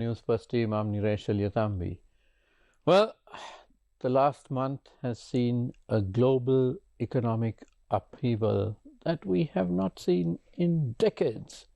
Newsfirst team, I'm Niresh. Well, the last month has seen a global economic upheaval that we have not seen in decades,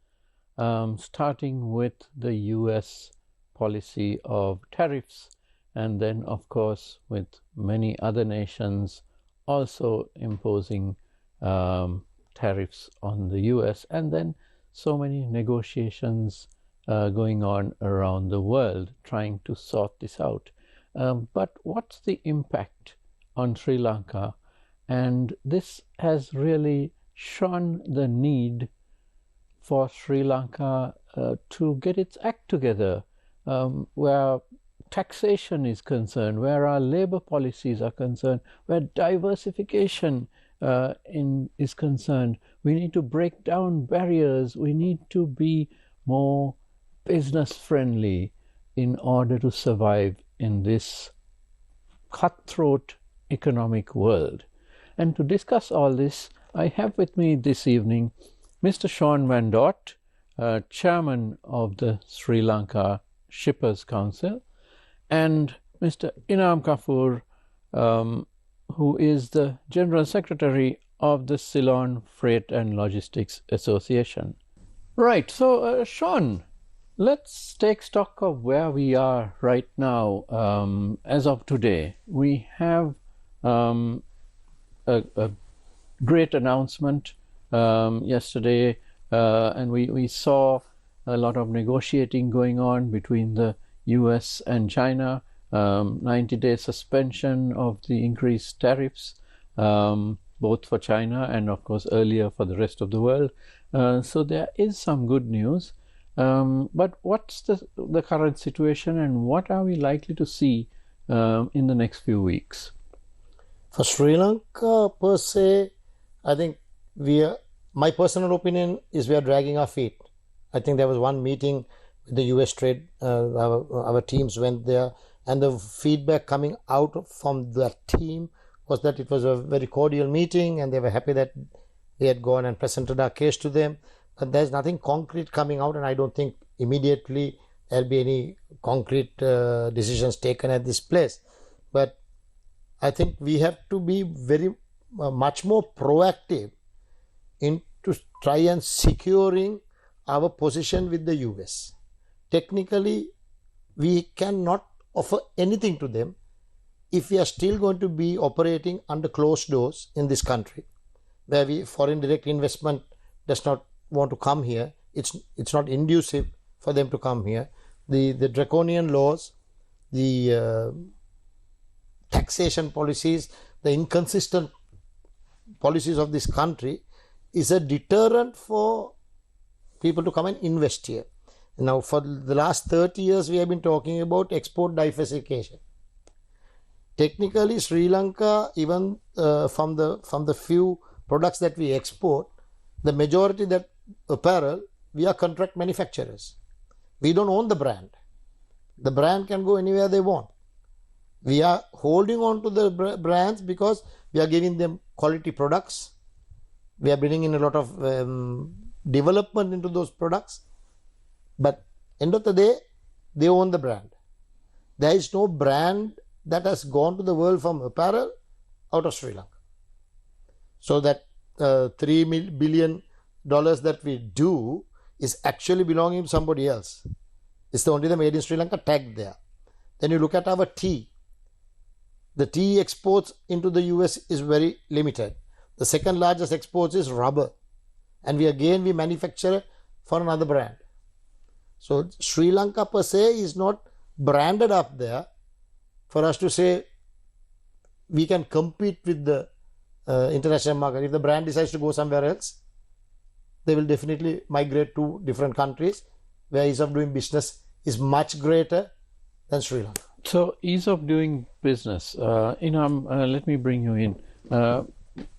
starting with the US policy of tariffs, and then, of course, with many other nations also imposing tariffs on the US, and then so many negotiations going on around the world trying to sort this out. But what's the impact on Sri Lanka? And this has really shown the need for Sri Lanka to get its act together, where taxation is concerned, where our labor policies are concerned, where diversification is concerned. We need to break down barriers. We need to be more business friendly in order to survive in this cutthroat economic world. And to discuss all this, I have with me this evening Mr. Sean Van Dort, Chairman of the Sri Lanka Shippers Council, and Mr. Inam Caffoor, who is the General Secretary of the Ceylon Freight and Logistics Association. Right, so Sean, let's take stock of where we are right now. As of today, we have a great announcement yesterday, and we saw a lot of negotiating going on between the US and China, 90-day suspension of the increased tariffs, both for China and, of course, earlier for the rest of the world. So there is some good news. But what's the current situation, and what are we likely to see in the next few weeks? For Sri Lanka per se, I think my personal opinion is we are dragging our feet. I think there was one meeting with the US trade, our teams went there, and the feedback coming out from that team was that it was a very cordial meeting and they were happy that we had gone and presented our case to them. But there's nothing concrete coming out, and I don't think immediately there'll be any concrete decisions taken at this place. But I think we have to be very much more proactive in to try and securing our position with the US. Technically, we cannot offer anything to them if we are still going to be operating under closed doors in this country, where foreign direct investment does not want to come here. It's not inducive for them to come here. The draconian laws, the taxation policies, the inconsistent policies of this country is a deterrent for people to come and invest here. Now, for the last 30 years, we have been talking about export diversification. Technically, Sri Lanka, even from the few products that we export, the majority that apparel, we are contract manufacturers. We don't own the brand. The brand can go anywhere they want. We are holding on to the brands because we are giving them quality products. We are bringing in a lot of development into those products. But end of the day, they own the brand. There is no brand that has gone to the world from apparel out of Sri Lanka. So that $3 billion that we do is actually belonging to somebody else. It's only the Made in Sri Lanka tag there. Then you look at our tea. The tea exports into the US is very limited. The second largest exports is rubber. And we manufacture for another brand. So Sri Lanka per se is not branded up there for us to say we can compete with the international market. If the brand decides to go somewhere else, they will definitely migrate to different countries where ease of doing business is much greater than Sri Lanka. So, ease of doing business. Inam, let me bring you in.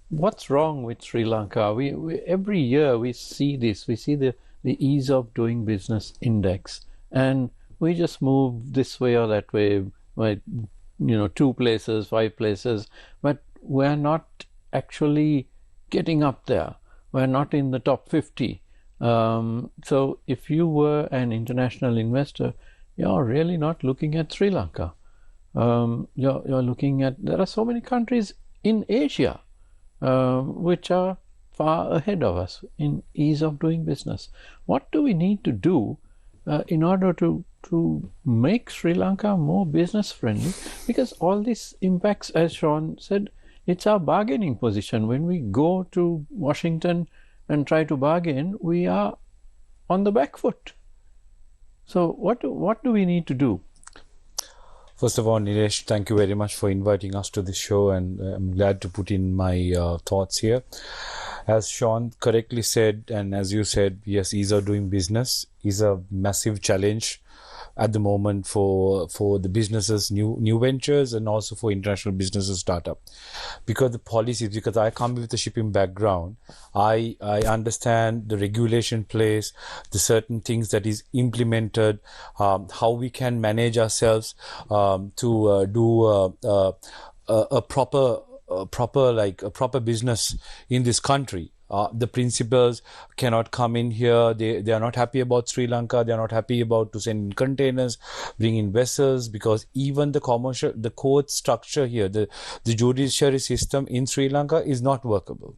What's wrong with Sri Lanka? We every year we see this. We see the ease of doing business index, and we just move this way or that way, like 2 places, 5 places, but we're not actually getting up there. We're not in the top 50. So if you were an international investor, you're really not looking at Sri Lanka. You're looking at, there are so many countries in Asia which are far ahead of us in ease of doing business. What do we need to do in order to make Sri Lanka more business friendly? Because all this impacts, as Sean said, it's our bargaining position. When we go to Washington and try to bargain, we are on the back foot. So what do we need to do? First of all, Nilesh, thank you very much for inviting us to this show, and I'm glad to put in my thoughts here. As Sean correctly said, and as you said, yes, ease of doing business is a massive challenge at the moment for the businesses, new ventures, and also for international businesses startup. Because the policies, because I come with a shipping background, I understand the regulation place, the certain things that is implemented, how we can manage ourselves to do a proper business in this country. The principals cannot come in here. They are not happy about Sri Lanka. They are not happy about to send in containers, bring in vessels, because even the court structure here, the judiciary system in Sri Lanka is not workable.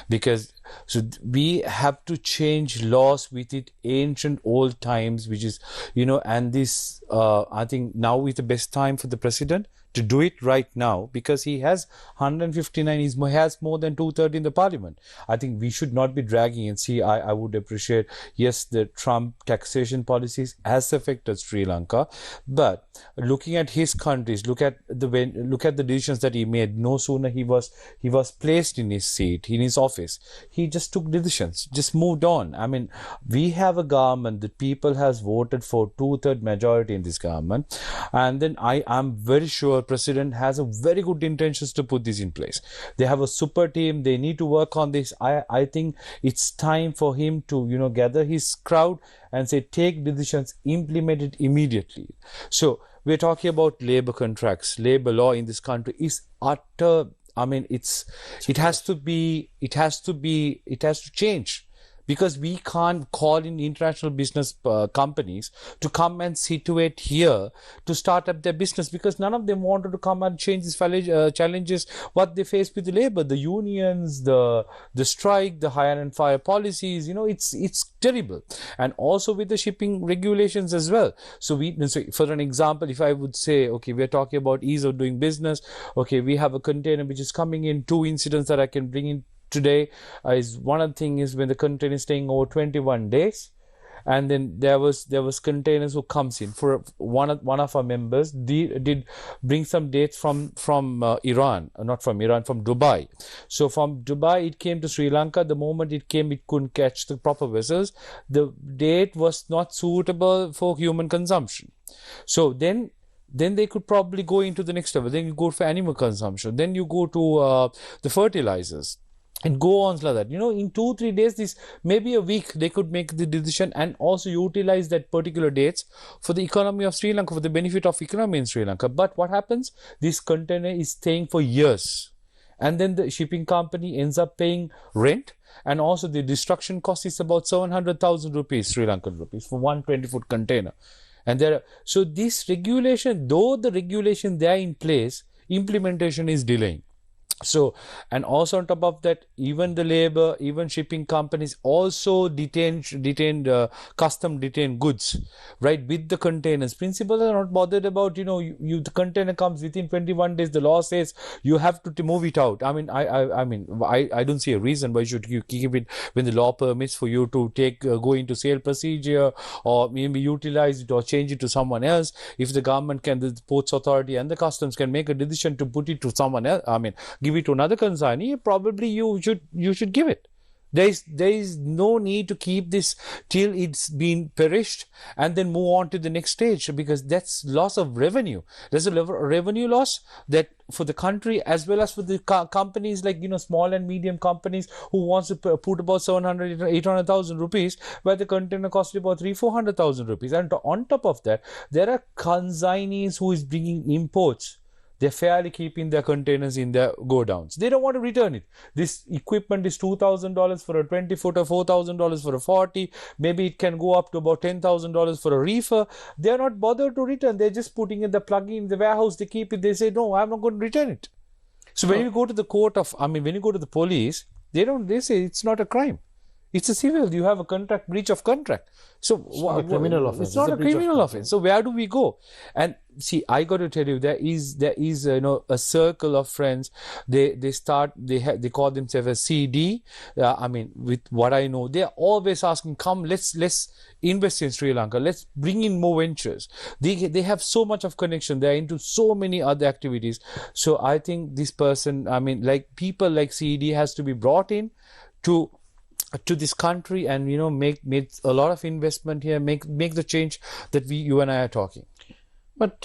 Because so we have to change laws with it ancient old times, which is, and this, I think now is the best time for the president to do it right now, because he has 159, he has more than 2/3 in the parliament. I think we should not be dragging and see. I would appreciate, yes, the Trump taxation policies has affected Sri Lanka, but looking at his countries, look at the decisions that he made. No sooner he was placed in his seat, in his office, he just took decisions, just moved on. I mean, we have a government, the people has voted for 2/3 majority in this government, and then I am very sure president has a very good intentions to put this in place. They have a super team. They need to work on this. I think it's time for him to gather his crowd and say, take decisions, implement it immediately. So we're talking about labor contracts. Labor law in this country is utter, I mean, it has to change. Because we can't call in international business companies to come and situate here to start up their business, because none of them wanted to come and change these challenges what they face with the labor, the unions, the strike, the hire and fire policies. It's terrible. And also with the shipping regulations as well. So for an example, if I would say, okay, we're talking about ease of doing business. Okay, we have a container which is coming in, 2 incidents that I can bring in today is one of the thing is when the container is staying over 21 days, and then there was containers who comes in. For one of our members did bring some dates from Iran, not from Iran, from Dubai. So from Dubai it came to Sri Lanka. The moment it came, it couldn't catch the proper vessels. The date was not suitable for human consumption. So then they could probably go into the next level. Then you go for animal consumption. Then you go to the fertilizers. And go on like that. In 2-3 days, this maybe a week, they could make the decision and also utilize that particular dates for the economy of Sri Lanka, for the benefit of economy in Sri Lanka. But what happens? This container is staying for years. And then the shipping company ends up paying rent. And also the destruction cost is about 700,000 rupees, Sri Lankan rupees, for 1 20-foot container. And so this regulation, though the regulation they are in place, implementation is delaying. So, and also on top of that, even the labor, even shipping companies also custom detained goods, right, with the containers. Principals are not bothered about, the container comes within 21 days. The law says you have to move it out. I mean, I don't see a reason why should you keep it when the law permits for you to go into sale procedure, or maybe utilize it or change it to someone else. If the government the ports authority and the customs can make a decision to put it to someone else, give it to another consignee, probably you should give it. There is no need to keep this till it's been perished and then move on to the next stage, because that's loss of revenue. There's a revenue loss that for the country as well as for the companies like small and medium companies who wants to put about 700,000-800,000 rupees, where the container costs about 300,000-400,000 rupees. And on top of that, there are consignees who is bringing imports they're fairly keeping their containers in their go-downs. They don't want to return it. This equipment is $2,000 for a 20-footer, $4,000 for a 40. Maybe it can go up to about $10,000 for a reefer. They're not bothered to return. They're just putting it, the plug in the warehouse, they keep it. They say, no, I'm not going to return it. So when you go to the when you go to the police, they say it's not a crime. It's a civil. You have a breach of contract. So it's not a criminal offense. It's not a criminal offense. So where do we go? And see, I got to tell you, there is a circle of friends. They call themselves a CD. With what I know, they're always asking, come, let's invest in Sri Lanka. Let's bring in more ventures. They have so much of connection. They're into so many other activities. So I think this person, people like CD has to be brought in to this country and make a lot of investment here, make the change that you and I are talking. But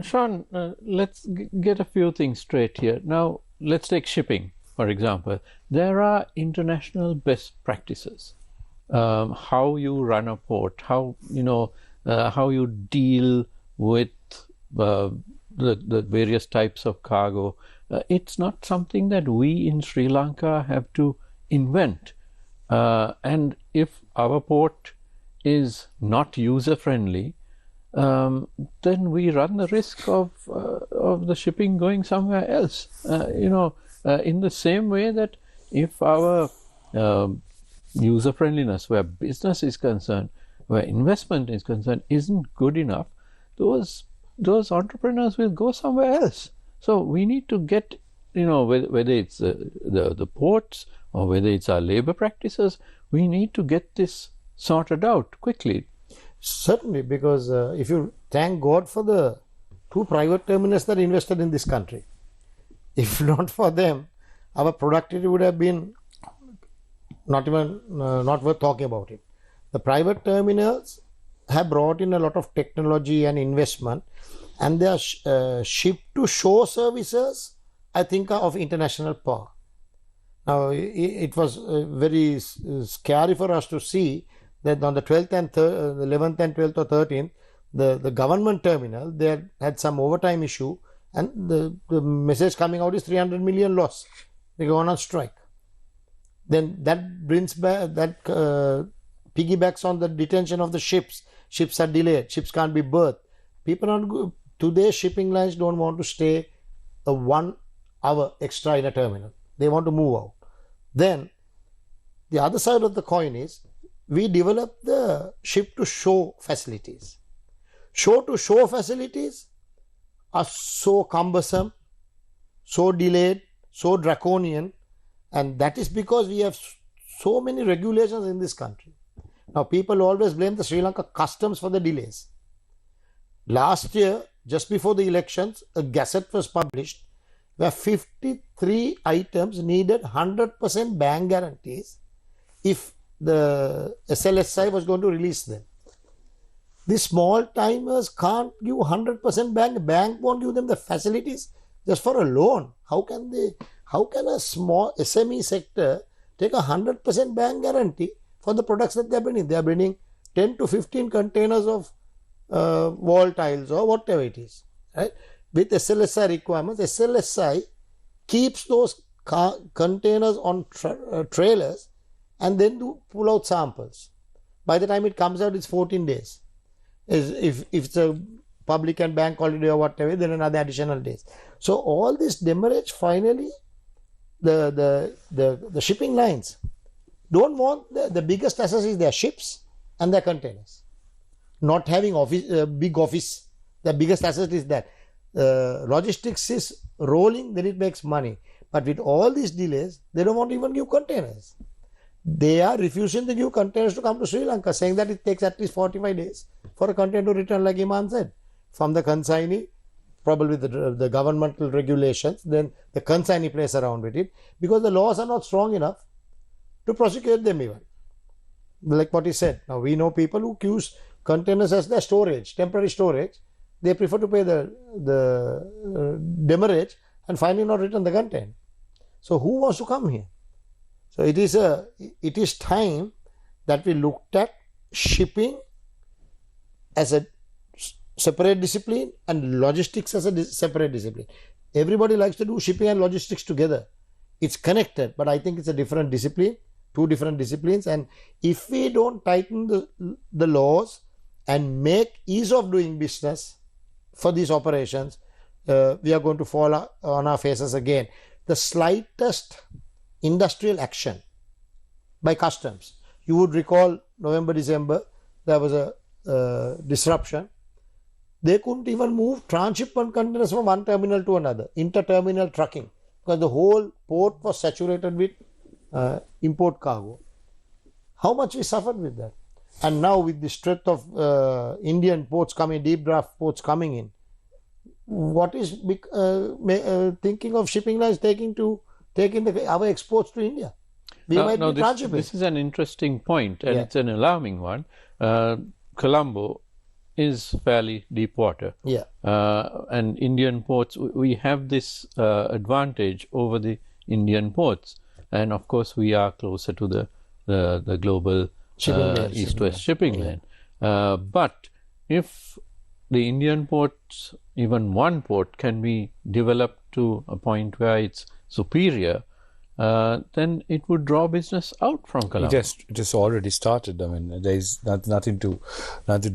Sean, let's get a few things straight here. Now let's take shipping, for example. There are international best practices. How you run a port, how you deal with the various types of cargo. It's not something that we in Sri Lanka have to invent. And if our port is not user-friendly, then we run the risk of the shipping going somewhere else. In the same way that if our user-friendliness, where business is concerned, where investment is concerned, isn't good enough, those entrepreneurs will go somewhere else. So we need to get, whether it's the ports, or whether it's our labor practices, we need to get this sorted out quickly. Certainly, because if you thank God for the 2 private terminals that invested in this country, if not for them, our productivity would have been not worth talking about it. The private terminals have brought in a lot of technology and investment, and their ship-to-shore services, I think, are of international power. Now, it was very scary for us to see that on the 12th and 11th and 12th or 13th, the government terminal, they had some overtime issue, and the message coming out is 300 million loss. They go on strike. Then that brings back, piggybacks on the detention of the ships. Ships are delayed. Ships can't be berthed. Today's shipping lines don't want to stay a 1 hour extra in a terminal. They want to move out. Then the other side of the coin is we develop the ship-to-shore facilities. Shore-to-shore facilities are so cumbersome, so delayed, so draconian, and that is because we have so many regulations in this country. Now, people always blame the Sri Lanka customs for the delays. Last year, just before the elections, a gazette was published where 53 items needed 100% bank guarantees if the SLSI was going to release them. These small timers can't give 100% bank. Bank won't give them the facilities just for a loan. How can a small SME sector take 100% bank guarantee for the products that they're bringing? They're bringing 10 to 15 containers of wall tiles or whatever it is, right? With SLSI requirements, SLSI keeps those containers on trailers and then pull out samples. By the time it comes out, it's 14 days. If it's a public and bank holiday or whatever, then another additional days. So all this demurrage, finally, the shipping lines don't want the biggest assets is their ships and their containers. Not having big office, the biggest asset is that. Logistics is rolling, then it makes money. But with all these delays, they don't want to even give containers. They are refusing to give containers to come to Sri Lanka, saying that it takes at least 45 days for a container to return, like Iman said, from the consignee, probably the governmental regulations, then the consignee plays around with it, because the laws are not strong enough to prosecute them even. Like what he said. Now, we know people who use containers as their storage, temporary storage. They prefer to pay the demurrage and finally not return the content. So who wants to come here? So it is time that we looked at shipping as a separate discipline and logistics as a separate discipline. Everybody likes to do shipping and logistics together. It's connected, but I think it's a different discipline, two different disciplines. And if we don't tighten the laws and make ease of doing business for these operations, we are going to fall on our faces again. The slightest industrial action by customs, you would recall November, December, there was a disruption. They couldn't even move transshipment containers from one terminal to another, inter-terminal trucking, because the whole port was saturated with import cargo. How much we suffered with that? And now with the strength of Indian ports coming, deep draft ports coming in, what is thinking of shipping lines taking our exports to India? This is an interesting point, and it's an alarming one. Colombo is fairly deep water. Yeah. And Indian ports, we have this advantage over the Indian ports. And of course, we are closer to the global east-west shipping lane. But if the Indian ports, even one port, can be developed to a point where it's superior, then it would draw business out from Colombo. It has already started. I mean, there is nothing to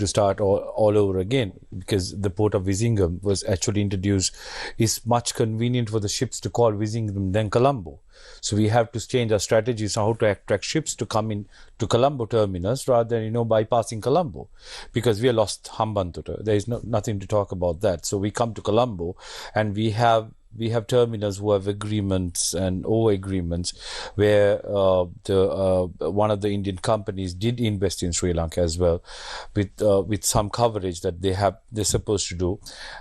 start all over again, because the port of Vizhinjam was actually introduced. It's much convenient for the ships to call Vizhinjam than Colombo. So we have to change our strategies how to attract ships to come in to Colombo terminus rather than bypassing Colombo, because we are lost Hambantota. There is nothing to talk about that. So we come to Colombo, and we have terminals who have agreements and over agreements where one of the Indian companies did invest in Sri Lanka as well, with some coverage that they're supposed to do.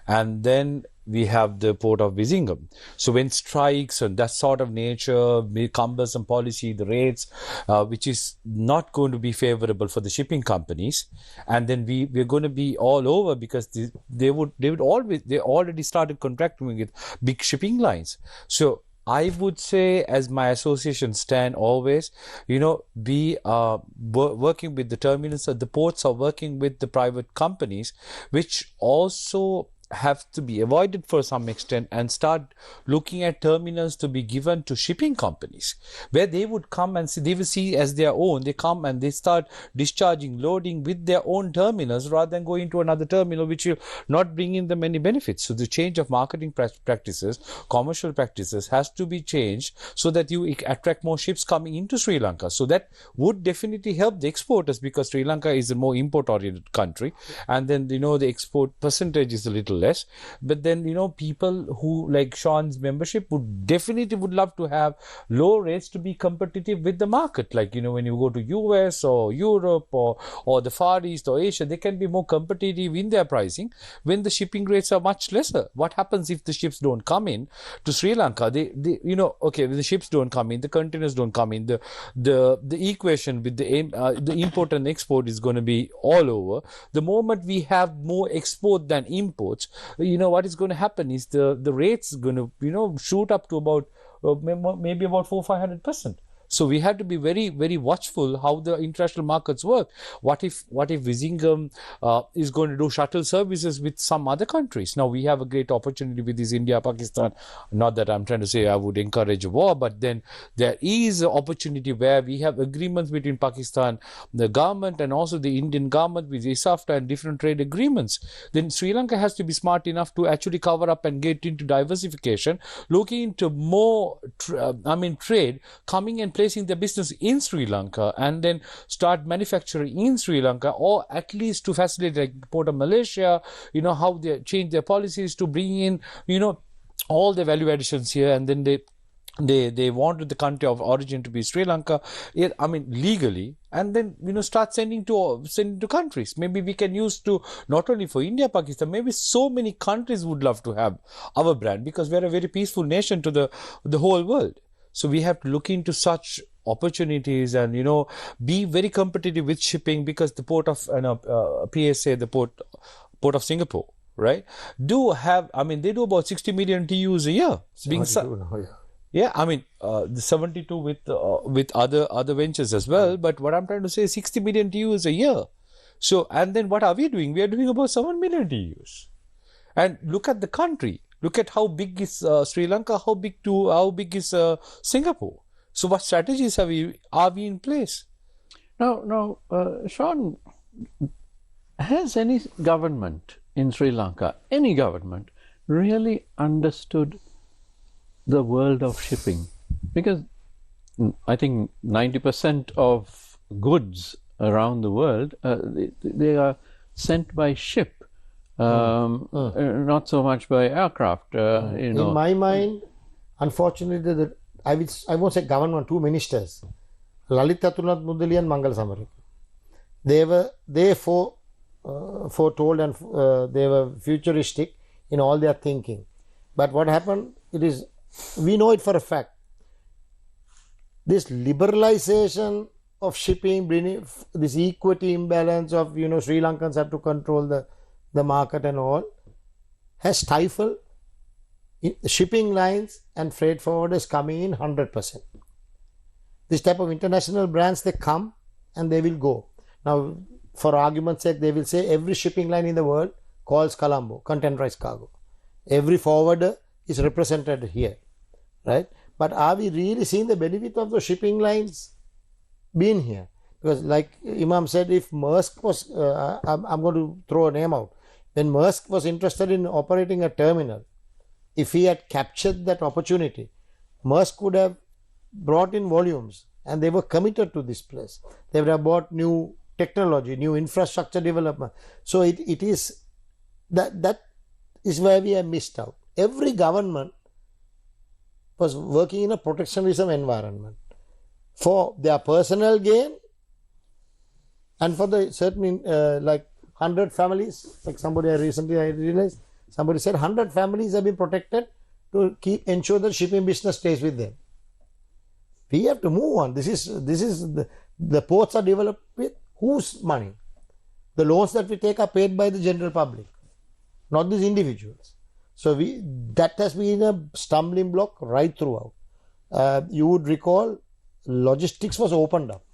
And then we have the port of Vizhinjam. So when strikes and that sort of nature, cumbersome policy, the rates, which is not going to be favorable for the shipping companies, and then we're going to be all over, because they already started contracting with big shipping lines. So I would say, as my association stand always, be working with the terminals. The ports are working with the private companies, which also have to be avoided for some extent, and start looking at terminals to be given to shipping companies, where they would come and they will see as their own. They come and they start discharging, loading with their own terminals rather than going to another terminal, which will not bring in them any benefits. So the change of marketing practices, commercial practices has to be changed so that you attract more ships coming into Sri Lanka. So that would definitely help the exporters, because Sri Lanka is a more import-oriented country, and then the export percentage is a little less. But then people who like Sean's membership would love to have low rates to be competitive with the market. Like when you go to US or Europe or the Far East or Asia, they can be more competitive in their pricing when the shipping rates are much lesser. What happens if the ships don't come in to Sri Lanka? When the ships don't come in, the containers don't come in, the equation with the import and export is going to be all over. The moment we have more export than imports, what is going to happen is the rates going to shoot up to about maybe about 400-500%. So we have to be very, very watchful how the international markets work. What if Vizhinjam is going to do shuttle services with some other countries? Now we have a great opportunity with this India, Pakistan. Not that I'm trying to say I would encourage a war, but then there is an opportunity where we have agreements between Pakistan, the government, and also the Indian government with ISAFTA and different trade agreements. Then Sri Lanka has to be smart enough to actually cover up and get into diversification, looking into more trade, coming and placing their business in Sri Lanka, and then start manufacturing in Sri Lanka, or at least to facilitate, like Port of Malaysia, how they change their policies to bring in, all the value additions here, and then they wanted the country of origin to be Sri Lanka, legally, and then start sending to countries. Maybe we can use to not only for India, Pakistan, maybe so many countries would love to have our brand, because we're a very peaceful nation to the whole world. So we have to look into such opportunities and, be very competitive with shipping, because the port of PSA, the port of Singapore, right, they do about 60 million TEUs a year. The 72 with other ventures as well. But what I'm trying to say is 60 million TEUs a year. So, and then what are we doing? We are doing about 7 million TEUs. And look at the country. Look at how big is Sri Lanka, how big is Singapore. So what strategies are we in place? Now, Sean, has any government in Sri Lanka, any government, really understood the world of shipping? Because I think 90% of goods around the world, they are sent by ship, not so much by aircraft. In my mind, unfortunately, I won't say government, two ministers, Lalit Attunath Mudali and Mangal Samarik. They foretold and they were futuristic in all their thinking. But what happened, we know it for a fact. This liberalization of shipping, bringing this equity imbalance of, Sri Lankans have to control the market and all, has stifled shipping lines and freight forwarders coming in 100%. This type of international brands, they come and they will go. Now, for argument's sake, they will say every shipping line in the world calls Colombo, containerized cargo. Every forwarder is represented here, right? But are we really seeing the benefit of the shipping lines being here? Because like Imam said, if Maersk was, I'm going to throw a name out, when Maersk was interested in operating a terminal, if he had captured that opportunity, Maersk would have brought in volumes and they were committed to this place. They would have bought new technology, new infrastructure development. So it is, that is where we have missed out. Every government was working in a protectionism environment for their personal gain and for the certain, like 100 families, like somebody I realized, somebody said 100 families have been protected to ensure that shipping business stays with them. We have to move on. This is the ports are developed with whose money? The loans that we take are paid by the general public, not these individuals. So that has been a stumbling block right throughout. You would recall logistics was opened up.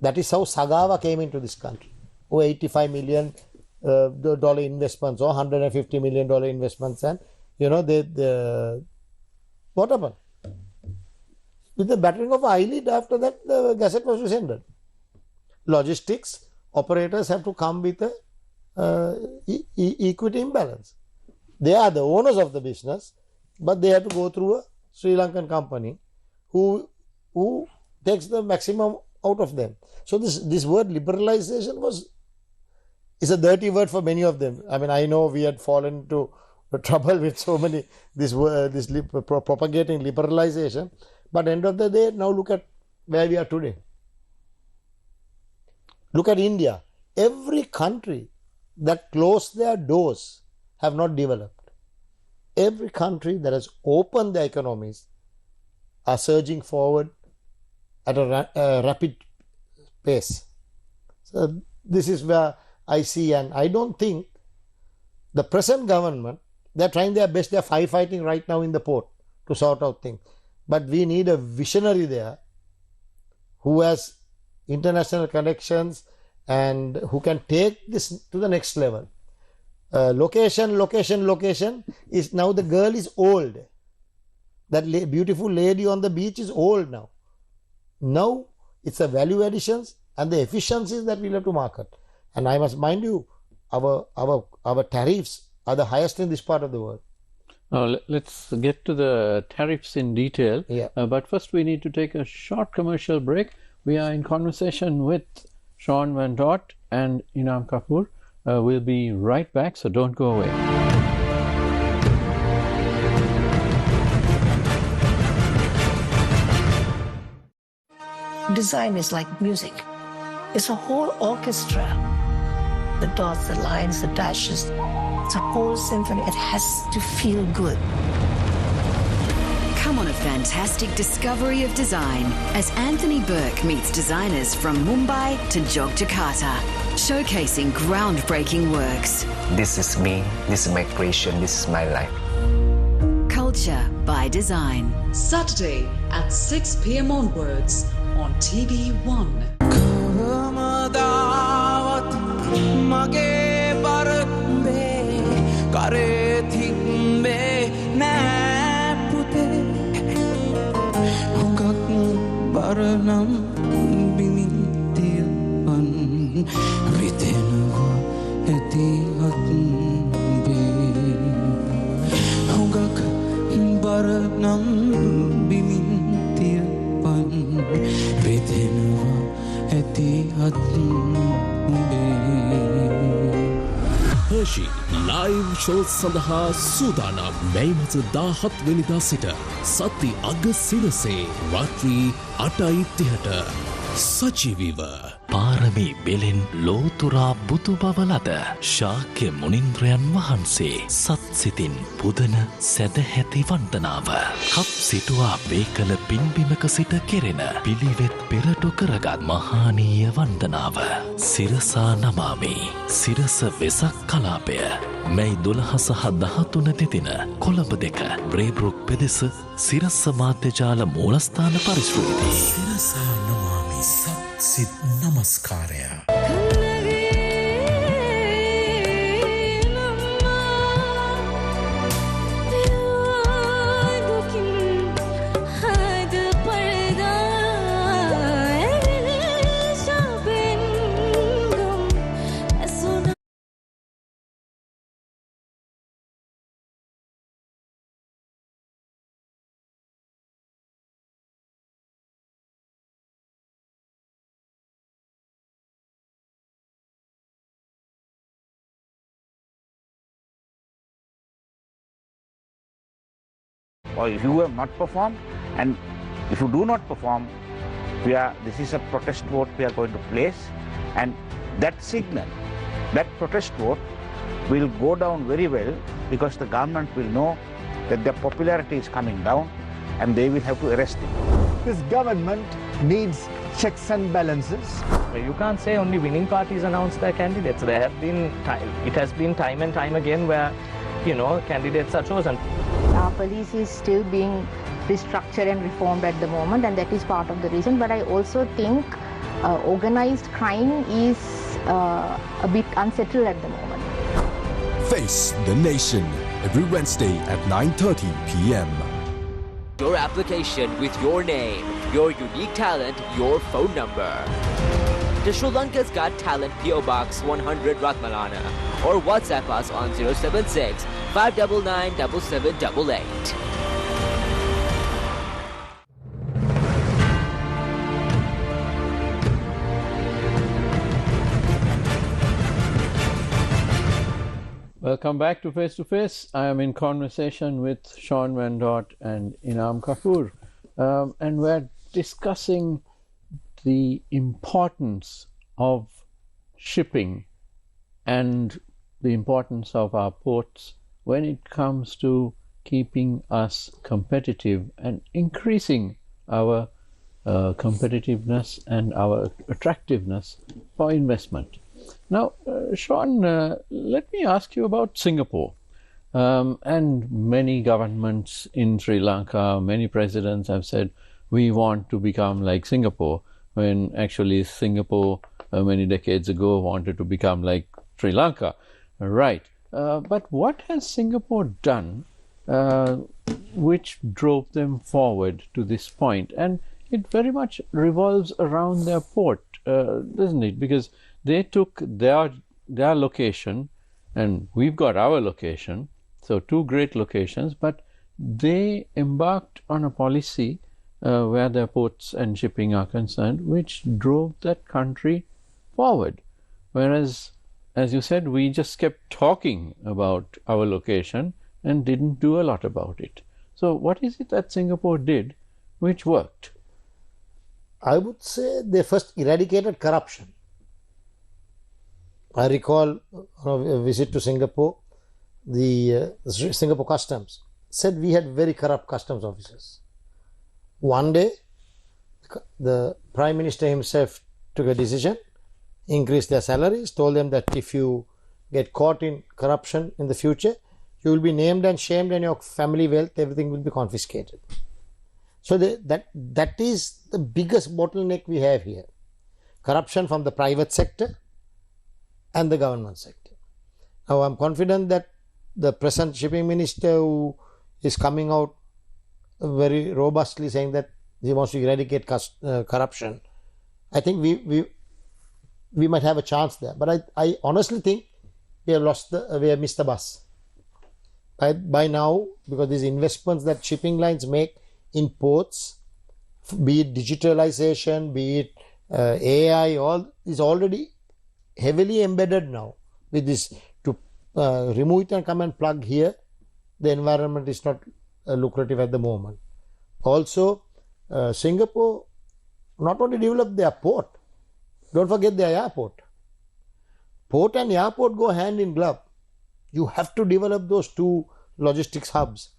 That is how Sagawa came into this country. $85 million investments or $150 million investments, and what happened? With the battering of eyelid, after that the gazette was rescinded. Logistics operators have to come with a equity imbalance. They are the owners of the business, but they have to go through a Sri Lankan company who takes the maximum out of them. So this word liberalization is a dirty word for many of them. I mean, I know we had fallen into trouble with so many propagating liberalization, but end of the day, now look at where we are today. Look at India. Every country that closed their doors have not developed. Every country that has opened their economies are surging forward at a rapid pace. So this is where I see, and I don't think the present government, they're trying their best, they're firefighting right now in the port to sort out things. But we need a visionary there who has international connections and who can take this to the next level. Location is now, the girl is old. That beautiful lady on the beach is old now. Now it's the value additions and the efficiencies that we'll have to market. And I must mind you, our tariffs are the highest in this part of the world. Now let's get to the tariffs in detail. Yeah. But first we need to take a short commercial break. We are in conversation with Sean van Dort and Inam Caffoor. We'll be right back, so don't go away. Design is like music. It's a whole orchestra. The dots, the lines, the dashes. It's a whole symphony. It has to feel good. Come on a fantastic discovery of design as Anthony Burke meets designers from Mumbai to Yogyakarta, showcasing groundbreaking works. This is me, this is my creation, this is my life. Culture by Design. Saturday at 6 p.m. onwards on TV1. mage barbe kare thibbe na pute hungak baranam bimitiyan vitenwa eti atbe hungak baranam bimitiyan vitenwa eti atbe Hershey live show සඳහා සූදානම් මේ මාස 17 වෙනිදා සිට සති අග සිරසේ රාත්‍රී 8:30ට සජීවීව පාරමී බෙලෙන් ලෝතුරා බුදු බව ලද ශාක්‍ය මුනින්ද්‍රයන් වහන්සේ සත් සිතින් පුදන සැදැහැති වන්දනාව කප් සිටුවා බේකල පින්බිමක සිට කෙරෙන පිළිවෙත් පෙරටු කරගත් මහානීය වන්දනාව සිරසා නමාමි සිරස වෙසක් කලාපය මැයි 12 සහ 13 දෙදින කොළඹ 2 බ්‍රේබ්රුක් පෙදෙස සිරස මාධ්‍යජාල මූලස්ථාන පරිශ්‍රයේදී සිරසා නමාමි සත් සිත් නමස්කාරය or if you have not performed, and if you do not perform, this is a protest vote we are going to place, and that signal, that protest vote will go down very well because the government will know that their popularity is coming down and they will have to arrest him. This government needs checks and balances. You can't say only winning parties announce their candidates. There have been it has been time and time again where, candidates are chosen. Our police is still being restructured and reformed at the moment, and that is part of the reason. But I also think organized crime is a bit unsettled at the moment. Face the Nation every Wednesday at 9:30 p.m. Your application with your name, your unique talent, your phone number. To Sri Lanka's Got Talent PO Box 100 Ratmalana or WhatsApp us on 076 599 7788. Welcome back to Face to Face. I am in conversation with Sean Van Dort and Inam Caffoor, and we're discussing the importance of shipping and the importance of our ports when it comes to keeping us competitive and increasing our competitiveness and our attractiveness for investment. Now, Sean, let me ask you about Singapore. And many governments in Sri Lanka, many presidents have said, we want to become like Singapore, when actually Singapore many decades ago wanted to become like Sri Lanka. Right. But what has Singapore done which drove them forward to this point? And it very much revolves around their port, doesn't it? Because they took their location, and we've got our location, so two great locations, but they embarked on a policy where their ports and shipping are concerned, which drove that country forward. Whereas, as you said, we just kept talking about our location and didn't do a lot about it. So what is it that Singapore did which worked? I would say they first eradicated corruption. I recall a visit to Singapore, the Singapore Customs said we had very corrupt customs officers. One day, the Prime Minister himself took a decision, increased their salaries, told them that if you get caught in corruption in the future, you will be named and shamed and your family wealth, everything will be confiscated. So that is the biggest bottleneck we have here. Corruption from the private sector and the government sector. Now, I'm confident that the present shipping minister, who is coming out very robustly saying that he wants to eradicate corruption, I think we might have a chance there. But I honestly think we have missed the bus. By now, because these investments that shipping lines make in ports, be it digitalization, be it AI, all is already heavily embedded now. With this, to remove it and come and plug here, the environment is not lucrative at the moment. Also, Singapore not only developed their port, don't forget their airport. Port and airport go hand in glove. You have to develop those two logistics hubs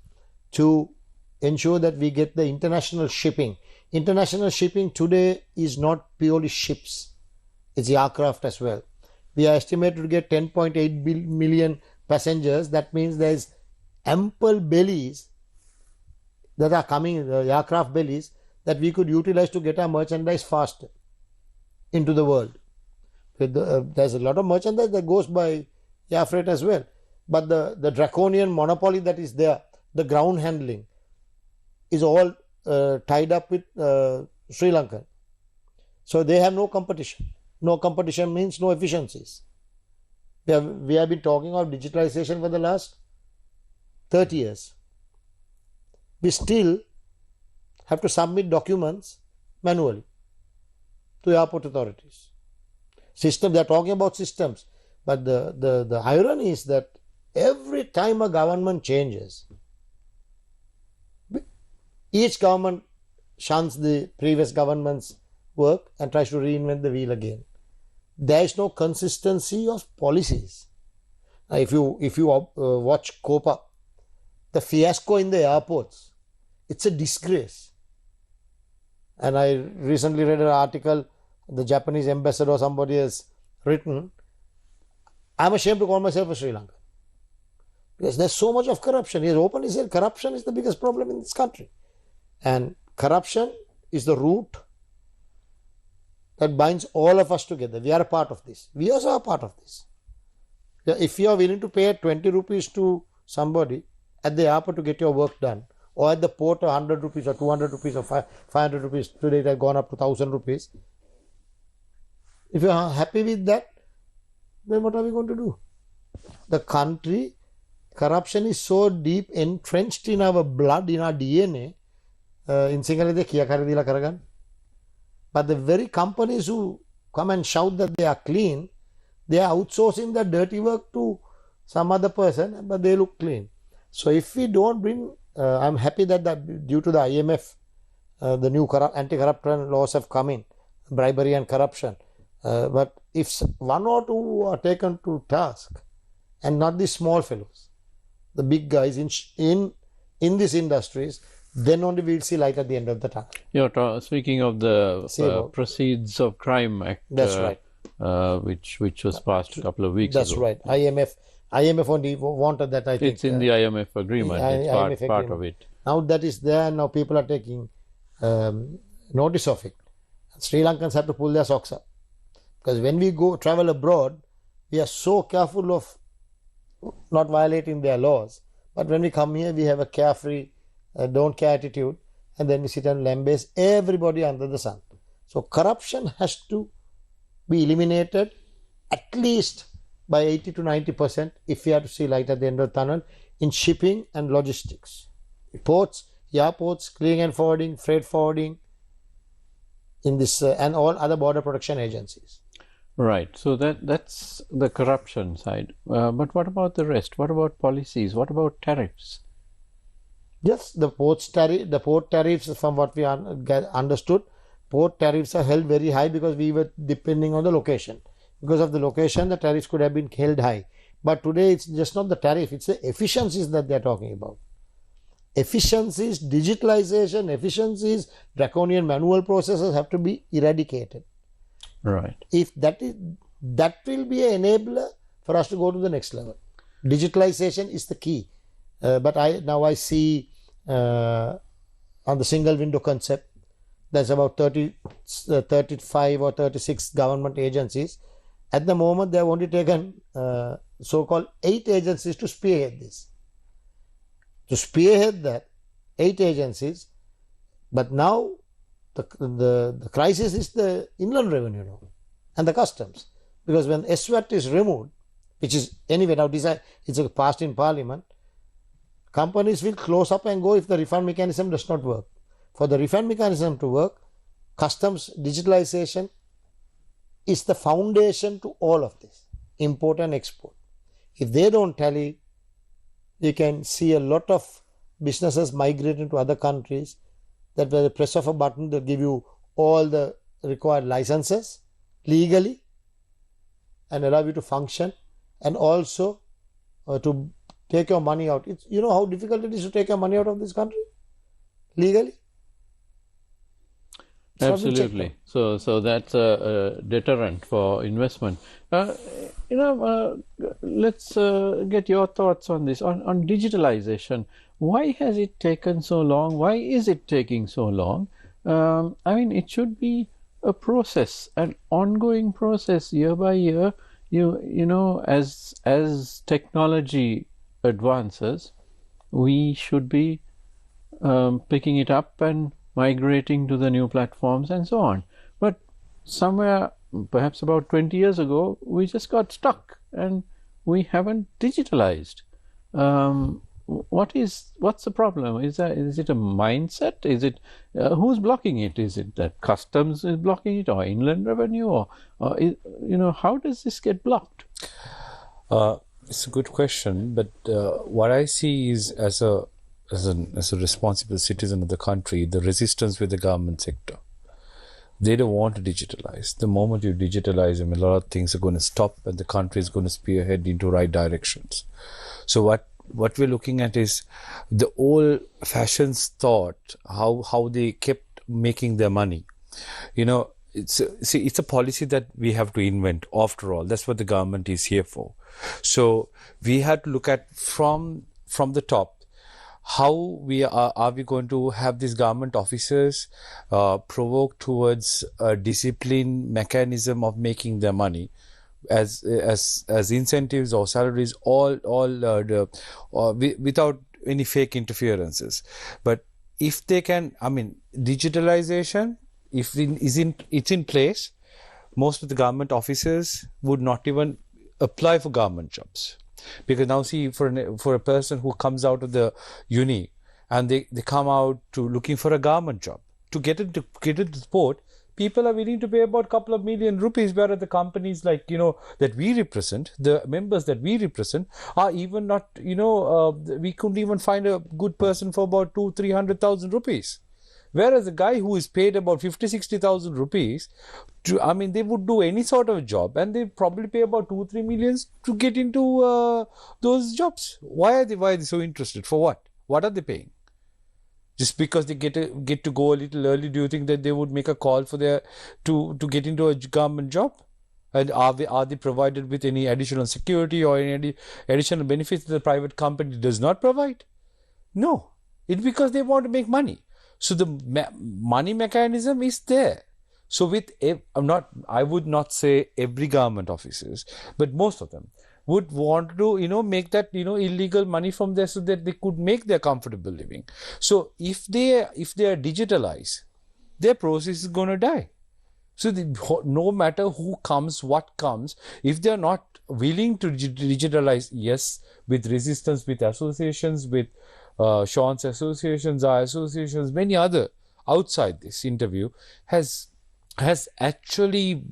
to ensure that we get the international shipping. International shipping today is not purely ships, it's aircraft as well. We are estimated to get 10.8 million passengers. That means there is ample bellies that are coming, the aircraft bellies, that we could utilize to get our merchandise faster into the world. There's a lot of merchandise that goes by air freight as well. But the draconian monopoly that is there, the ground handling, is all tied up with Sri Lanka. So they have no competition. No competition means no efficiencies. We have been talking of digitalization for the last 30 years. We still have to submit documents manually to airport authorities. System, they are talking about systems. But the irony is that every time a government changes, each government shuns the previous government's work and tries to reinvent the wheel again. There is no consistency of policies. If you watch COPA, the fiasco in the airports, it's a disgrace. And I recently read an article the Japanese ambassador or somebody has written, I'm ashamed to call myself a Sri Lankan. Because there's so much of corruption. He has openly said corruption is the biggest problem in this country. And corruption is the root that binds all of us together. We are a part of this. We also are a part of this. If you are willing to pay 20 rupees to somebody at the airport to get your work done, or at the port 100 rupees or 200 rupees or 500 rupees, today it has gone up to 1000 rupees. If you are happy with that, then what are we going to do? The country, corruption is so deep entrenched in our blood, in our DNA. In Sinhala, but the very companies who come and shout that they are clean, they are outsourcing the dirty work to some other person, but they look clean. So if we don't bring, I'm happy that due to the IMF, the new anti-corruption laws have come in, bribery and corruption. But if one or two are taken to task, and not the small fellows, the big guys in these industries, then only we'll see light at the end of the tunnel. You're speaking of the Proceeds of Crime Act. That's right. Which was passed a couple of weeks ago. That's right. IMF only wanted that, I think. It's in the IMF agreement. It's part of it. Now that is there, now people are taking notice of it. Sri Lankans have to pull their socks up. Because when we travel abroad, we are so careful of not violating their laws. But when we come here, we have a carefree, don't care attitude, and then we sit and lambaste everybody under the sun. So corruption has to be eliminated at least by 80 to 90% if we have to see light at the end of the tunnel in shipping and logistics. Ports, airports, clearing and forwarding, freight forwarding, in this and all other border protection agencies. Right. So that's the corruption side. But what about the rest? What about policies? What about tariffs? Yes, the port tariffs, from what we understood, port tariffs are held very high because we were depending on the location. Because of the location, the tariffs could have been held high. But today, it's just not the tariff, it's the efficiencies that they're talking about. Efficiencies, digitalization, efficiencies, draconian manual processes have to be eradicated. Right. If that will be an enabler for us to go to the next level. Digitalization is the key. But I see on the single window concept, there's about 35 or 36 government agencies At the moment, they have only taken so-called 8 agencies to spearhead this. To spearhead that, 8 agencies, but now the crisis is the inland revenue now and the customs. Because when SWAT is removed, which is anyway now it's passed in Parliament, companies will close up and go if the refund mechanism does not work. For the refund mechanism to work, customs digitalization is the foundation to all of this, import and export. If they don't tally, you can see a lot of businesses migrating to other countries that by the press of a button, they'll give you all the required licenses legally and allow you to function, and also to take your money out. You know how difficult it is to take your money out of this country legally? Absolutely. So that's a deterrent for investment. Let's get your thoughts on this, on digitalization. Why has it taken so long? Why is it taking so long? I mean, it should be a process, an ongoing process, year by year. You know, as technology advances, we should be picking it up and migrating to the new platforms and so on. But somewhere, perhaps about 20 years ago, we just got stuck and we haven't digitalized. What's the problem? Is it a mindset? Is it who's blocking it? Is it that customs is blocking it, or inland revenue, or how does this get blocked? It's a good question, but what I see is as a responsible citizen of the country, the resistance with the government sector. They don't want to digitalize. The moment you digitalize them, a lot of things are going to stop and the country is going to spearhead into right directions. So what we're looking at is the old fashions thought, how they kept making their money. You know, it's a policy that we have to invent after all. That's what the government is here for. So we had to look at from the top, how we are we going to have these government officers provoke towards a discipline mechanism of making their money as incentives or salaries, without any fake interferences. But if they can, I mean, digitalization, if it's in place, most of the government officers would not even apply for government jobs. Because now see, for a person who comes out of the uni and they come out to looking for a government job, to get into the port, people are willing to pay about a couple of million rupees, whereas the companies like, that we represent, the members that we represent are even not, we couldn't even find a good person for about 200,000-300,000 rupees. Whereas a guy who is paid about 50,000-60,000 rupees, they would do any sort of job and they probably pay about 2-3 millions to get into those jobs. Why are they so interested? For what? What are they paying? Just because they get to go a little early, do you think that they would make a call for to get into a government job? And are they provided with any additional security or any additional benefits that the private company does not provide? No. It's because they want to make money. So the money mechanism is there. So I would not say every government officers, but most of them would want to, make that, illegal money from there so that they could make their comfortable living. So if they are digitalized, their process is going to die. So no matter who comes, what comes, if they are not willing to digitalize, yes, with resistance, with associations, with Sean's associations, our associations, many other outside this interview has actually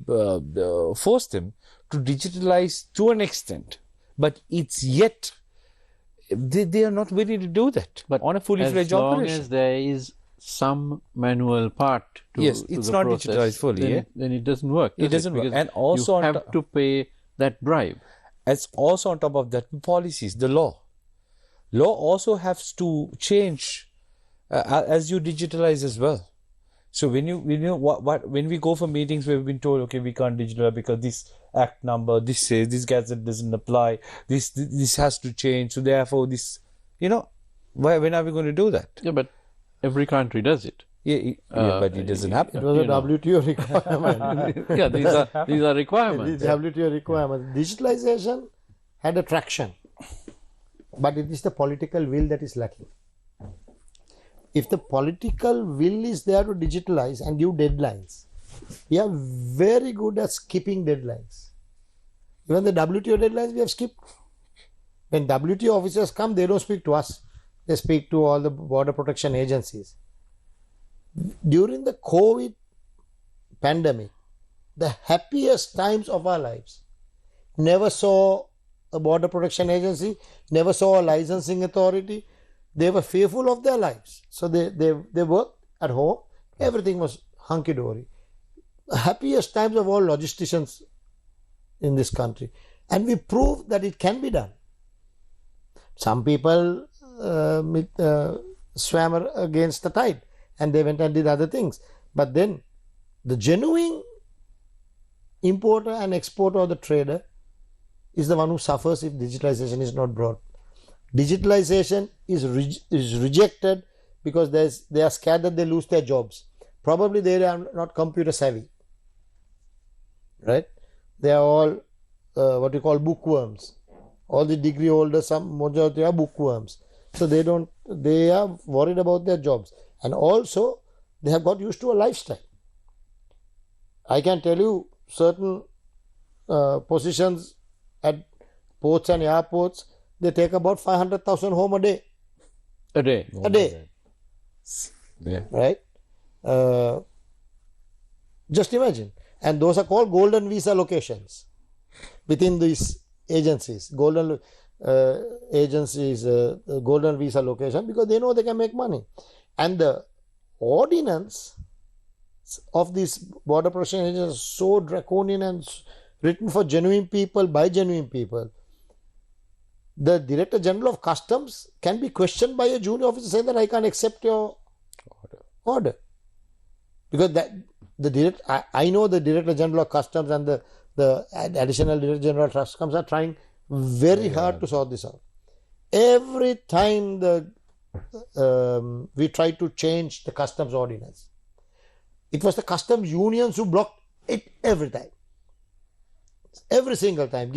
forced them to digitalize to an extent, but it's yet they are not willing to do that. But on a fully fledged operation, as long as there is some manual part to yes, it's the not process, digitalized fully. Then it doesn't work. It doesn't work, and also you have to pay that bribe. As also on top of that, policies, the law also has to change as you digitalize as well. So when we go for meetings, we've been told, okay, we can't digitalize because this act number, this says this gazette doesn't apply, this has to change, so therefore this, when are we going to do that? Yeah, but every country does it. But it doesn't happen. It was a WTO requirement. Yeah, these are requirements. These WTO requirements. Digitalization had a traction, but it is the political will that is lacking. If the political will is there to digitalize and give deadlines, we are very good at skipping deadlines. Even the WTO deadlines we have skipped. When WTO officers come, they don't speak to us. They speak to all the border protection agencies. During the COVID pandemic, the happiest times of our lives, never saw a border protection agency, never saw a licensing authority. They were fearful of their lives. So they worked at home. Everything was hunky-dory. The happiest times of all logisticians in this country. And we proved that it can be done. Some people swam against the tide and they went and did other things. But then the genuine importer and exporter or the trader is the one who suffers if digitalization is not brought. Digitalization is rejected because they are scared that they lose their jobs. Probably they are not computer savvy, right? They are all what you call bookworms. All the degree holders, some majority are bookworms. So they are worried about their jobs. And also they have got used to a lifestyle. I can tell you certain positions at ports and airports, they take about 500,000 home a day. A day. A day. Yeah. Right? Just imagine. And those are called golden visa locations within these agencies. Golden golden visa location, because they know they can make money. And the ordinance of these border protection agencies is so draconian and written for genuine people by genuine people. The Director General of Customs can be questioned by a junior officer saying that I can't accept your order. Because I know the Director General of Customs and the additional Director General of Customs are trying very hard to sort this out. Every time we try to change the customs ordinance, it was the customs unions who blocked it every time. Every single time,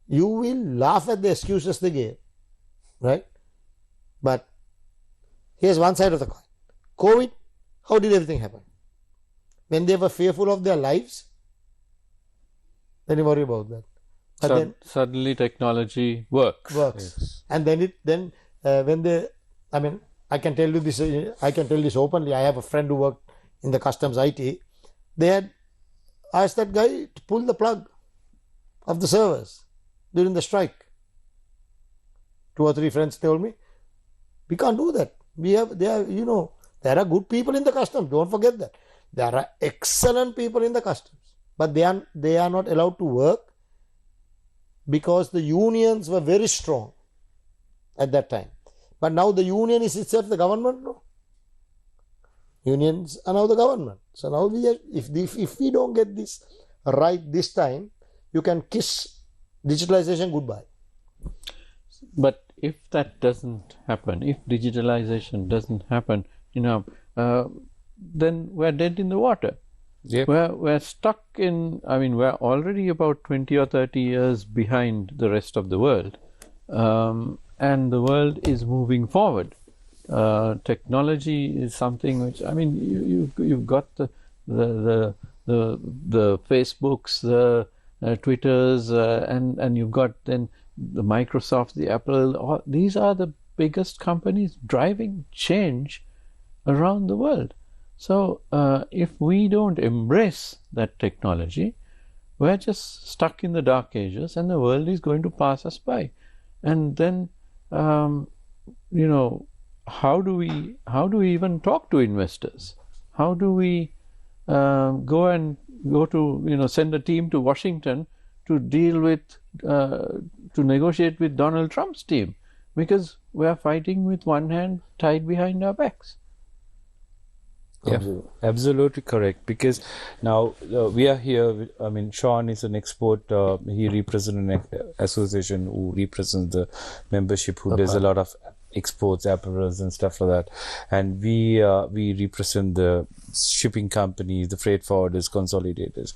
you will laugh at the excuses they gave, right? But here's one side of the coin. COVID, how did everything happen? When they were fearful of their lives, then you worry about that. But then suddenly technology works. Yes. And then when they, I mean, I can tell you this. I can tell this openly. I have a friend who worked in the customs IT. They had asked that guy to pull the plug of the servers during the strike. 2 or 3 friends told me, we can't do that. There are good people in the customs. Don't forget that. There are excellent people in the customs, but they are not allowed to work because the unions were very strong at that time. But now the union is itself the government. No, unions are now the government. So now if we don't get this right this time, you can kiss digitalization goodbye. But if that doesn't happen, if digitalization doesn't happen, then we're dead in the water. Yep. We're stuck in, we're already about 20 or 30 years behind the rest of the world. And the world is moving forward. Technology is something which, you've got the Facebooks, the Twitters, and you've got then the Microsoft, the Apple. These are the biggest companies driving change around the world. So if we don't embrace that technology, we're just stuck in the dark ages and the world is going to pass us by. And then, how do we even talk to investors? How do we go to, send a team to Washington to deal with, to negotiate with Donald Trump's team? Because we're fighting with one hand tied behind our backs. Yeah, absolutely correct. Because now we are here. Sean is an expert. He represents an association who represents the membership who does a lot of exports, apparels and stuff like that. And we represent the shipping companies, the freight forwarders, consolidators.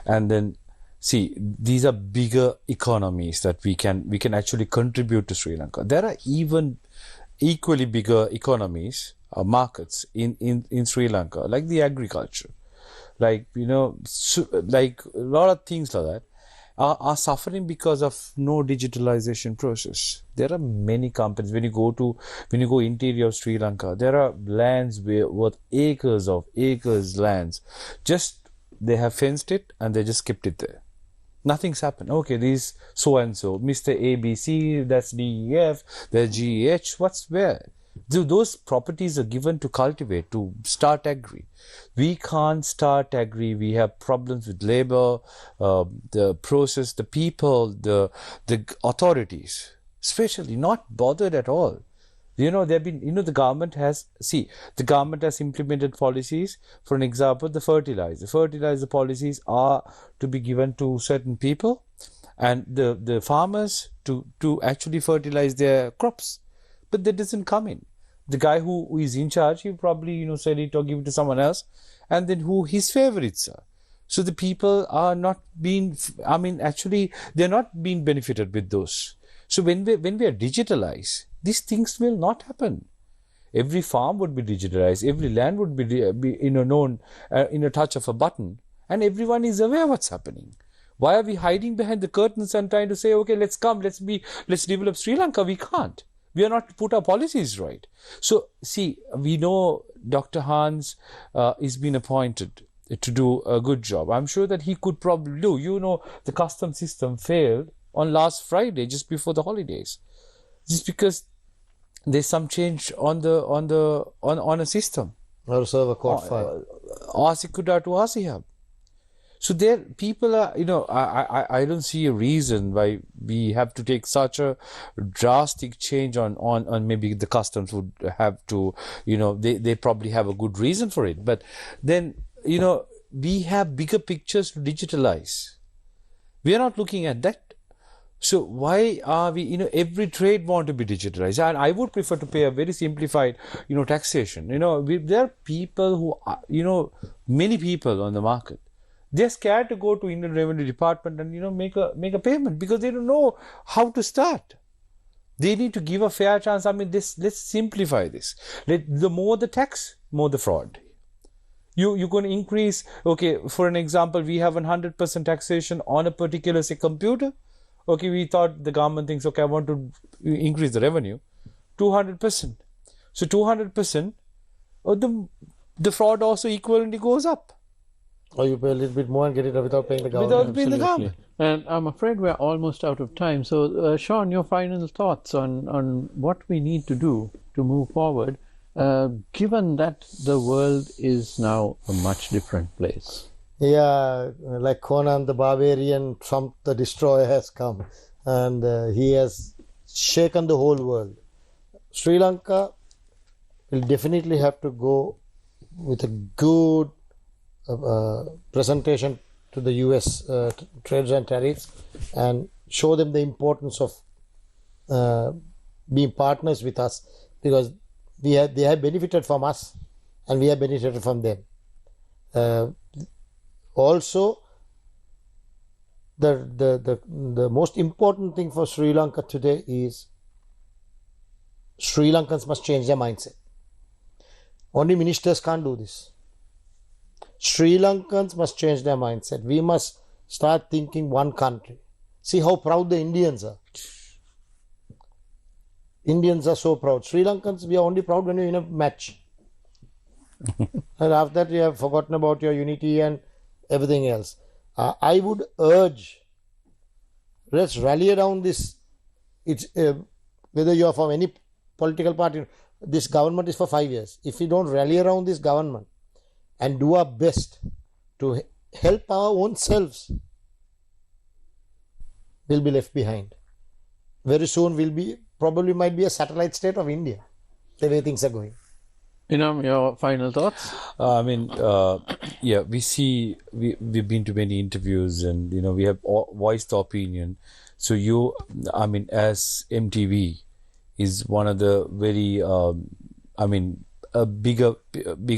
And then, see, these are bigger economies that we can actually contribute to Sri Lanka. There are even equally bigger economies or markets in Sri Lanka, like the agriculture, like, like a lot of things like that are suffering because of no digitalization process. There are many companies, when you go interior of Sri Lanka, there are lands worth acres lands, just they have fenced it and they just kept it there. Nothing's happened. Okay, these so and so, Mr. ABC, that's DEF, there's GEH, what's where? Those properties are given to cultivate, to start agri. We can't start agri. We have problems with labor, the process, the people, the authorities, especially not bothered at all. They've been, the government has implemented policies. For an example, the fertilizer policies are to be given to certain people and the farmers to actually fertilize their crops. But that doesn't come in. The guy who is in charge, he probably, sell it or give it to someone else, and then who his favorites are. So the people are not being, they're not being benefited with those. So when we are digitalized, these things will not happen. Every farm would be digitalized. Every land would be known in a touch of a button, and everyone is aware what's happening. Why are we hiding behind the curtains and trying to say, okay, let's develop Sri Lanka? We can't. We are not put our policies right. So, see, we know Dr. Hans is been appointed to do a good job. I'm sure that he could probably do. The custom system failed on last Friday, just before the holidays, just because there's some change on a system. Or server code file. Asikuda to Asihab. So there, people are, I don't see a reason why we have to take such a drastic change on maybe the customs would have to, they probably have a good reason for it. But then, we have bigger pictures to digitalize. We are not looking at that. So why are we, every trade want to be digitalized? And I would prefer to pay a very simplified, taxation. There are people who are, many people on the market. They're scared to go to Indian Revenue Department and make a payment because they don't know how to start. They need to give a fair chance. Let's simplify this. The more the tax, more the fraud. You're going to increase. Okay, for an example, we have 100% taxation on a particular computer. Okay, we thought the government thinks, okay, I want to increase the revenue, 200%. So 200%, the fraud also equivalently goes up. Or you pay a little bit more and get it without paying the government. Without paying the government. And I'm afraid we're almost out of time. So, Sean, your final thoughts on what we need to do to move forward, given that the world is now a much different place. Yeah, like Conan the Barbarian, Trump the Destroyer has come, and he has shaken the whole world. Sri Lanka will definitely have to go with a good presentation to the US trades and tariffs and show them the importance of being partners with us, because they have benefited from us and we have benefited from them. Also, the most important thing for Sri Lanka today is Sri Lankans must change their mindset. Only ministers can't do this. Sri Lankans must change their mindset. We must start thinking one country. See how proud the Indians are. Indians are so proud. Sri Lankans, we are only proud when we win a match. And after that, you have forgotten about your unity and everything else. I would urge, let's rally around this. It's whether you are from any political party, this government is for 5 years. If we don't rally around this government and do our best to help our own selves, we'll be left behind. Very soon probably might be a satellite state of India, the way things are going. Inam, your final thoughts? Yeah, we've been to many interviews and, we have voiced the opinion. So as MTV, is one of the very, a bigger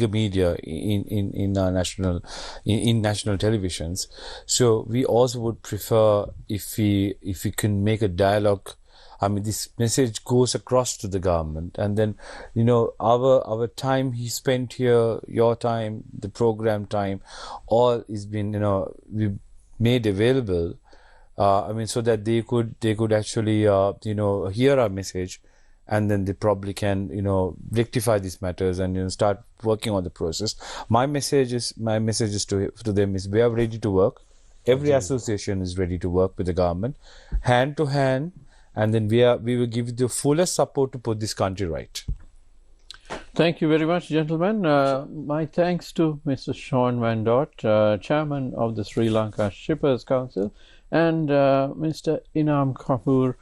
media in our national televisions. So we also would prefer if we can make a dialogue. I mean, this message goes across to the government, and then, our time he spent here, your time, the program time, all is been, we made available. So that they could actually, hear our message, and then they probably can, rectify these matters and, start working on the process. My message is to them is we are ready to work. Every association is ready to work with the government, hand to hand. And then we will give you the fullest support to put this country right. Thank you very much, gentlemen. My thanks to Mr. Sean Van Dort, Chairman of the Sri Lanka Shippers Council, and Mr. Inam Caffoor,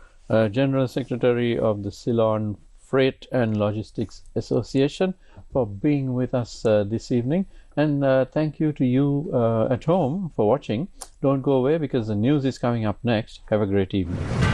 General Secretary of the Ceylon Freight and Logistics Association, for being with us this evening. And thank you to you at home for watching. Don't go away because the news is coming up next. Have a great evening.